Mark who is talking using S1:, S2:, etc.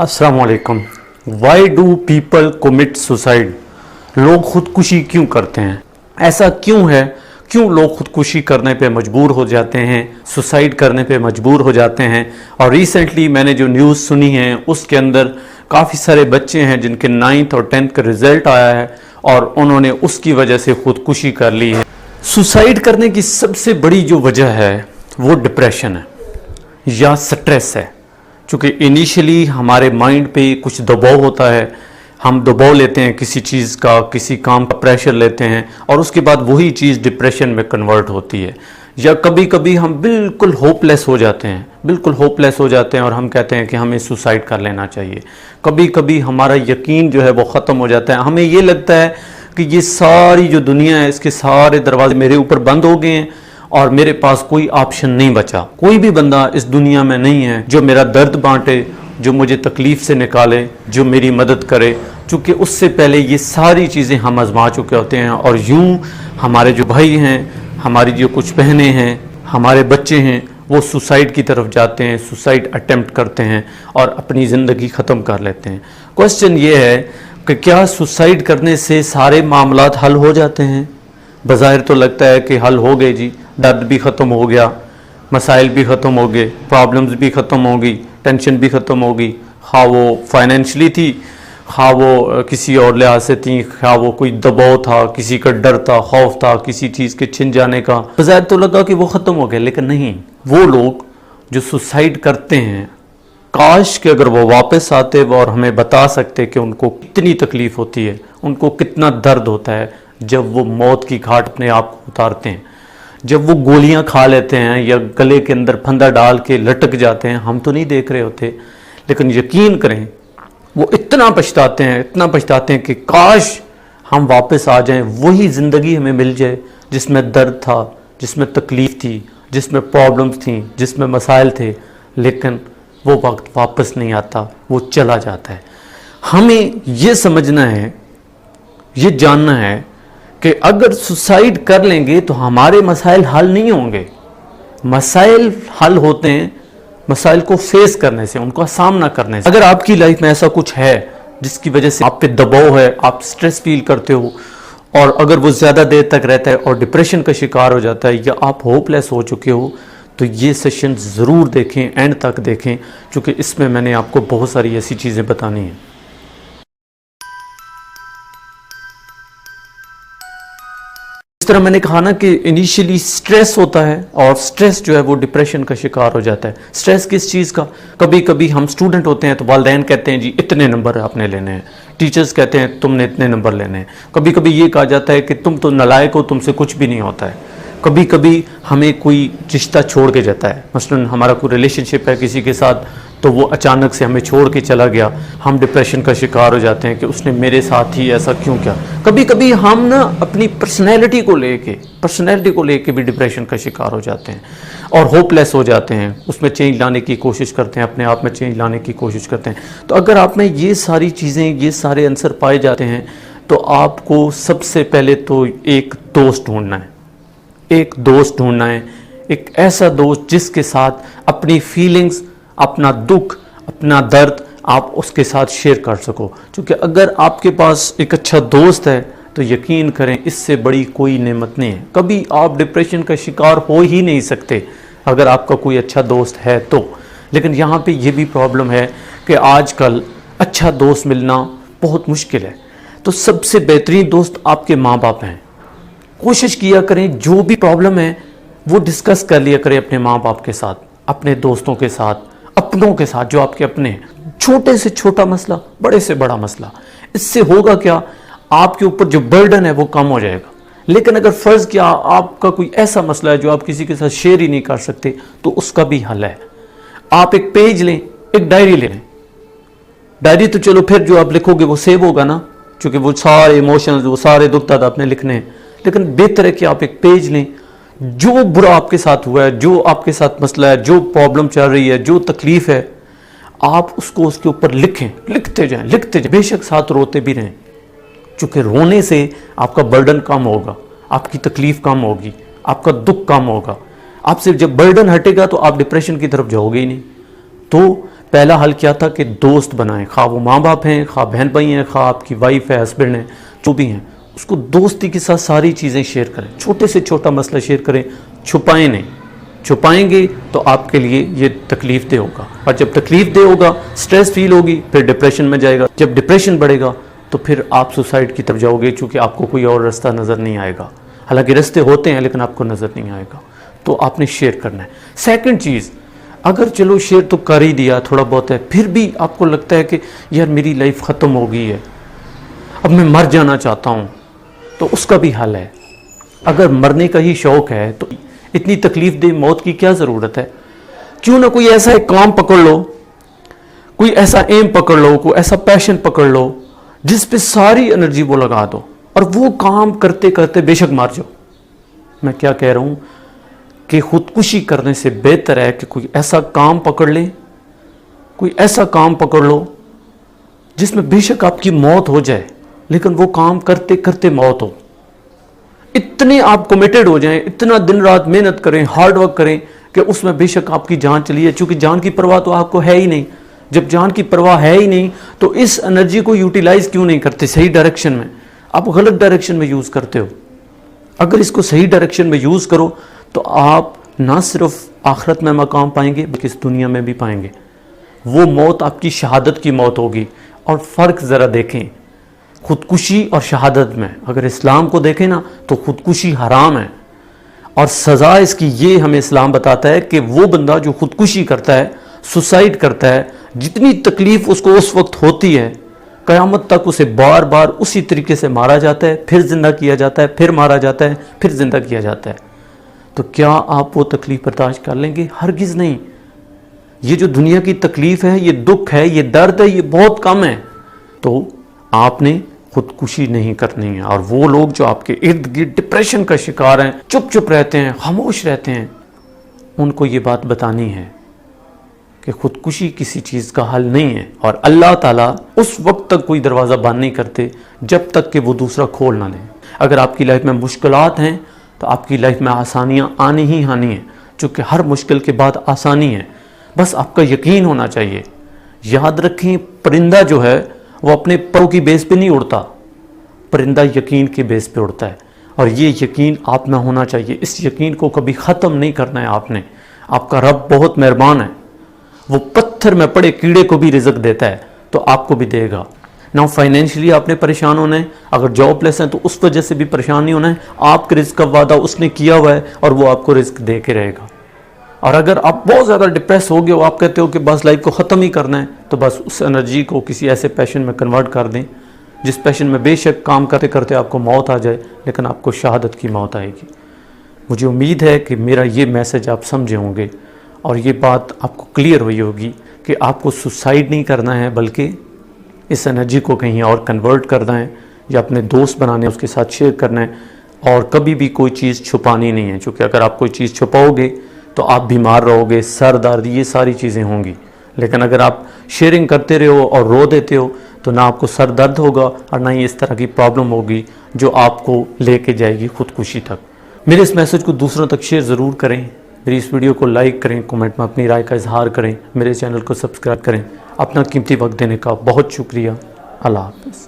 S1: अस्सलाम वालेकुम। Why do people commit suicide? लोग खुदकुशी क्यों करते हैं? ऐसा क्यों है? क्यों लोग खुदकुशी करने पे मजबूर हो जाते हैं, सुसाइड करने पे मजबूर हो जाते हैं? और रिसेंटली मैंने जो न्यूज़ सुनी है उसके अंदर काफ़ी सारे बच्चे हैं जिनके 9th और 10th का रिजल्ट आया है और उन्होंने उसकी वजह से खुदकुशी कर ली है। सुसाइड करने की सबसे बड़ी जो वजह है वो डिप्रेशन है या स्ट्रेस है। चूँकि इनिशियली हमारे माइंड पे कुछ दबाव होता है, हम दबाव लेते हैं किसी चीज़ का, किसी काम का प्रेशर लेते हैं और उसके बाद वही चीज़ डिप्रेशन में कन्वर्ट होती है। या कभी कभी हम बिल्कुल होपलेस हो जाते हैं, बिल्कुल होपलेस हो जाते हैं और हम कहते हैं कि हमें सुसाइड कर लेना चाहिए। कभी कभी हमारा यकीन जो है वो ख़त्म हो जाता है, हमें ये लगता है कि ये सारी जो दुनिया है इसके सारे दरवाजे मेरे ऊपर बंद हो गए हैं और मेरे पास कोई ऑप्शन नहीं बचा। कोई भी बंदा इस दुनिया में नहीं है जो मेरा दर्द बांटे, जो मुझे तकलीफ़ से निकाले, जो मेरी मदद करे, क्योंकि उससे पहले ये सारी चीज़ें हम आजमा चुके होते हैं। और यूं हमारे जो भाई हैं, हमारी जो कुछ बहनें हैं, हमारे बच्चे हैं, वो सुसाइड की तरफ जाते हैं, सुसाइड अटेम्प्ट करते हैं और अपनी ज़िंदगी ख़त्म कर लेते हैं। क्वेश्चन ये है कि क्या सुसाइड करने से सारे मामलात हल हो जाते हैं? बज़ाहिर तो लगता है कि हल हो गए जी, दर्द भी ख़त्म हो गया, मसाइल भी ख़त्म हो गए, प्रॉब्लम्स भी ख़त्म हो गई, टेंशन भी ख़त्म हो गई, हाँ वो फाइनेंशली थी, हाँ वो किसी और लिहाज से थी, हाँ वो कोई दबाव था, किसी का डर था, खौफ था किसी चीज़ के छिन जाने का। बज़ाहिर तो लगा कि वो ख़त्म हो गया, लेकिन नहीं। वो लोग जो सुसाइड करते हैं, काश कि अगर वो वापस आते और हमें बता सकते कि उनको कितनी तकलीफ़ होती है, उनको कितना दर्द होता है जब वो मौत की घाट अपने आप को उतारते हैं, जब वो गोलियां खा लेते हैं या गले के अंदर फंदा डाल के लटक जाते हैं। हम तो नहीं देख रहे होते, लेकिन यकीन करें वो इतना पछताते हैं, इतना पछताते हैं कि काश हम वापस आ जाएं, वही ज़िंदगी हमें मिल जाए जिसमें दर्द था, जिसमें तकलीफ़ थी, जिसमें प्रॉब्लम्स थी, जिसमें मसाइल थे। लेकिन वो वक्त वापस नहीं आता, वो चला जाता है। हमें ये समझना है, ये जानना है कि अगर सुसाइड कर लेंगे तो हमारे मसाइल हल नहीं होंगे। मसाइल हल होते हैं मसाइल को फेस करने से, उनका सामना करने से। अगर आपकी लाइफ में ऐसा कुछ है जिसकी वजह से आप पे दबाव है, आप स्ट्रेस फील करते हो और अगर वो ज़्यादा देर तक रहता है और डिप्रेशन का शिकार हो जाता है या आप होपलेस हो चुके हो, तो ये सेशन ज़रूर देखें, एंड तक देखें, क्योंकि इसमें मैंने आपको बहुत सारी ऐसी चीज़ें बतानी हैं। इस तरह मैंने कहा ना कि इनिशियली स्ट्रेस होता है और स्ट्रेस जो है वो डिप्रेशन का शिकार हो जाता है। स्ट्रेस किस चीज़ का? कभी कभी हम स्टूडेंट होते हैं तो वालिदैन कहते हैं जी इतने नंबर आपने लेने हैं, टीचर्स कहते हैं तुमने इतने नंबर लेने हैं। कभी कभी ये कहा जाता है कि तुम तो नालायक हो, तुमसे कुछ भी नहीं होता है। कभी कभी हमें कोई रिश्ता छोड़ के जाता है, मसलन हमारा कोई रिलेशनशिप है किसी के साथ, तो वो अचानक से हमें छोड़ के चला गया, हम डिप्रेशन का शिकार हो जाते हैं कि उसने मेरे साथ ही ऐसा क्यों किया। कभी कभी हम ना अपनी पर्सनैलिटी को लेके भी डिप्रेशन का शिकार हो जाते हैं और होपलेस हो जाते हैं, उसमें चेंज लाने की कोशिश करते हैं, अपने आप में चेंज लाने की कोशिश करते हैं। तो अगर आप में ये सारी चीज़ें, ये सारे आंसर पाए जाते हैं तो आपको सबसे पहले तो एक दोस्त ढूंढना है, एक दोस्त ढूंढना है, एक ऐसा दोस्त जिसके साथ अपनी फीलिंग्स, अपना दुख, अपना दर्द आप उसके साथ शेयर कर सको। क्योंकि अगर आपके पास एक अच्छा दोस्त है तो यकीन करें इससे बड़ी कोई नेमत नहीं है। कभी आप डिप्रेशन का शिकार हो ही नहीं सकते अगर आपका कोई अच्छा दोस्त है तो। लेकिन यहाँ पे ये भी प्रॉब्लम है कि आजकल अच्छा दोस्त मिलना बहुत मुश्किल है। तो सबसे बेहतरीन दोस्त आपके माँ बाप हैं। कोशिश किया करें जो भी प्रॉब्लम है वो डिस्कस कर लिया करें अपने माँ बाप के साथ, अपने दोस्तों के साथ, अपनों के साथ जो आपके अपने हैं। छोटे से छोटा मसला, बड़े से बड़ा मसला, इससे होगा क्या, आपके ऊपर जो बर्डन है वो कम हो जाएगा। लेकिन अगर फ़र्ज़ किया आपका कोई ऐसा मसला है जो आप किसी के साथ शेयर ही नहीं कर सकते, तो उसका भी हल है। आप एक पेज लें, एक डायरी ले लें। डायरी तो चलो फिर जो आप लिखोगे वो सेव होगा ना, क्योंकि वो सारे इमोशंस, वो सारे दुख दर्द आपने लिखने हैं। लेकिन बेहतर है कि आप एक पेज लें, जो बुरा आपके साथ हुआ है, जो आपके साथ मसला है, जो प्रॉब्लम चल रही है, जो तकलीफ़ है, आप उसको उसके ऊपर लिखें, लिखते जाएं, बेशक साथ रोते भी रहें, क्योंकि रोने से आपका बर्डन कम होगा, आपकी तकलीफ़ कम होगी, आपका दुख कम होगा। आपसे जब बर्डन हटेगा तो आप डिप्रेशन की तरफ जाओगे ही नहीं। تو پہلا حل کیا تھا کہ دوست بنائیں، خواہ وہ ماں باپ ہیں، خواہ بہن بھائی ہیں، خواہ آپ کی وائف ہے، ہسبینڈ ہیں، جو بھی ہیں، اس کو دوستی کے ساتھ ساری چیزیں شیئر کریں، چھوٹے سے چھوٹا مسئلہ شیئر کریں، چھپائیں نہیں، چھپائیں گے تو آپ کے لیے یہ تکلیف دہ ہوگا، اور جب تکلیف دہ ہوگا، سٹریس فیل ہوگی، پھر ڈپریشن میں جائے گا، جب ڈپریشن بڑھے گا تو پھر آپ سوسائڈ کی طرف جاؤ گے، چونکہ آپ کو کوئی اور راستہ نظر نہیں آئے گا، حالانکہ راستے ہوتے ہیں لیکن آپ کو نظر نہیں آئے گا، تو آپ نے شیئر کرنا ہے۔ سیکنڈ چیز، اگر چلو شیئر تو کر ہی دیا، تھوڑا بہت ہے، پھر بھی آپ کو لگتا ہے کہ یار میری لائف ختم ہو گئی ہے، اب میں مر جانا چاہتا ہوں، تو اس کا بھی حل ہے۔ اگر مرنے کا ہی شوق ہے تو اتنی تکلیف دہ موت کی کیا ضرورت ہے؟ کیوں نہ کوئی ایسا ایک کام پکڑ لو، کوئی ایسا ایم پکڑ لو، کوئی ایسا پیشن پکڑ لو جس پہ ساری انرجی وہ لگا دو، اور وہ کام کرتے کرتے بے شک مار جاؤ۔ میں کیا کہہ رہا ہوں کہ خودکشی کرنے سے بہتر ہے کہ کوئی ایسا کام پکڑ لیں، کوئی ایسا کام پکڑ لو جس میں بے شک آپ کی موت ہو جائے لیکن وہ کام کرتے کرتے موت ہو، اتنے آپ کمیٹڈ ہو جائیں، اتنا دن رات محنت کریں، ہارڈ ورک کریں کہ اس میں بے شک آپ کی جان چلی ہے، چونکہ جان کی پرواہ تو آپ کو ہے ہی نہیں۔ جب جان کی پرواہ ہے ہی نہیں تو اس انرجی کو یوٹیلائز کیوں نہیں کرتے صحیح ڈائریکشن میں؟ آپ غلط ڈائریکشن میں یوز کرتے ہو۔ اگر اس کو صحیح ڈائریکشن میں یوز کرو تو آپ نہ صرف آخرت میں مقام پائیں گے بلکہ اس دنیا میں بھی پائیں گے۔ وہ موت آپ کی شہادت کی موت ہوگی۔ اور فرق ذرا دیکھیں خودکشی اور شہادت میں، اگر اسلام کو دیکھیں نا تو خودکشی حرام ہے، اور سزا اس کی یہ ہمیں اسلام بتاتا ہے کہ وہ بندہ جو خودکشی کرتا ہے، سوسائڈ کرتا ہے، جتنی تکلیف اس کو اس وقت ہوتی ہے، قیامت تک اسے بار بار اسی طریقے سے مارا جاتا ہے، پھر زندہ کیا جاتا ہے، پھر مارا جاتا ہے، پھر زندہ کیا جاتا ہے۔ تو کیا آپ وہ تکلیف برداشت کر لیں گے؟ ہرگز نہیں۔ یہ جو دنیا کی تکلیف ہے، یہ دکھ ہے، یہ درد ہے، یہ بہت کم ہے۔ تو آپ نے خودکشی نہیں کرنی ہے۔ اور وہ لوگ جو آپ کے ارد گرد ڈپریشن کا شکار ہیں، چپ چپ رہتے ہیں، خاموش رہتے ہیں، ان کو یہ بات بتانی ہے کہ خودکشی کسی چیز کا حل نہیں ہے، اور اللہ تعالیٰ اس وقت تک کوئی دروازہ بند نہیں کرتے جب تک کہ وہ دوسرا کھول نہ دیں۔ اگر آپ کی لائف میں مشکلات ہیں تو آپ کی لائف میں آسانیاں آنی ہی آنی ہیں، چونکہ ہر مشکل کے بعد آسانی ہے، بس آپ کا یقین ہونا چاہیے۔ یاد رکھیں، پرندہ جو ہے وہ اپنے پروں کی بیس پہ نہیں اڑتا، پرندہ یقین کے بیس پہ اڑتا ہے، اور یہ یقین آپ میں ہونا چاہیے۔ اس یقین کو کبھی ختم نہیں کرنا ہے آپ نے۔ آپ کا رب بہت مہربان ہے، وہ پتھر میں پڑے کیڑے کو بھی رزق دیتا ہے تو آپ کو بھی دے گا۔ نہ فائنینشلی آپ نے پریشان ہونا ہے، اگر جاب لیس ہیں تو اس وجہ سے بھی پریشان نہیں ہونا ہے، آپ کے رزق کا وعدہ اس نے کیا ہوا ہے اور وہ آپ کو رزق دے کے رہے گا۔ اور اگر آپ بہت زیادہ ڈپریس ہو گئے ہو، آپ کہتے ہو کہ بس لائف کو ختم ہی کرنا ہے، تو بس اس انرجی کو کسی ایسے پیشن میں کنورٹ کر دیں جس پیشن میں بے شک کام کرتے کرتے آپ کو موت آ جائے لیکن آپ کو شہادت کی موت آئے گی۔ مجھے امید ہے کہ میرا یہ میسج آپ سمجھے ہوں گے اور یہ بات آپ کو کلیئر ہوئی ہوگی کہ آپ کو سوسائڈ نہیں کرنا ہے بلکہ اس انرجی کو کہیں اور کنورٹ کرنا ہے، یا اپنے دوست بنانے اس کے ساتھ شیئر کرنا ہے، اور کبھی بھی کوئی چیز چھپانی نہیں ہے، چونکہ اگر آپ کوئی چیز چھپاؤ گے تو آپ بیمار رہو گے، سر درد، یہ ساری چیزیں ہوں گی۔ لیکن اگر آپ شیئرنگ کرتے رہو اور رو دیتے ہو تو نہ آپ کو سر درد ہوگا اور نہ ہی اس طرح کی پرابلم ہوگی جو آپ کو لے کے جائے گی خودکشی تک۔ میرے اس میسج کو دوسروں تک شیئر ضرور کریں، میری اس ویڈیو کو لائک کریں، کومنٹ میں اپنی رائے کا اظہار کریں، میرے چینل کو سبسکرائب کریں۔ اپنا قیمتی وقت دینے کا بہت شکریہ۔ اللہ حافظ۔